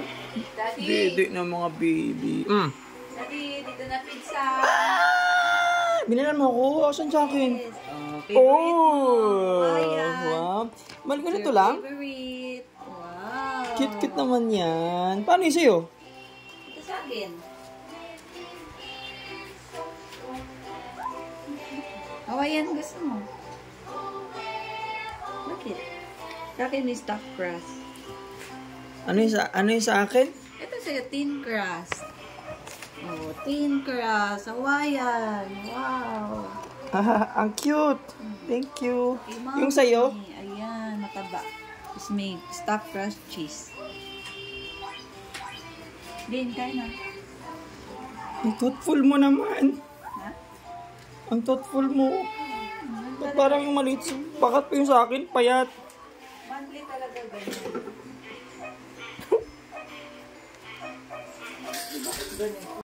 Daddy. Dede na mga baby. Daddy, dito na pizza. Binilan mo ako. Saan sa akin? Yes. Favorite mo. Wow. Mali ka nito lang? Favorite. Wow. Cute-cute naman yan. Paano yung sa'yo? Ito sa akin. Hawaiian gusto mo. Bakit? Sa akin may stuffed crust. Ano yung sa akin? Ito sa'yo, thin crust. Oh, thin crust. Hawaiian. Wow. Ang cute. Thank you. Okay, yung sa'yo? Ayan, mataba. Tapos may stuffed crust cheese. Din, kain na. Ang thoughtful mo naman. Ha? Ang thoughtful mo. Parang yung maliit. Bakit pa yung sa akin? Payat. Monthly talaga ganyan. Ganyan.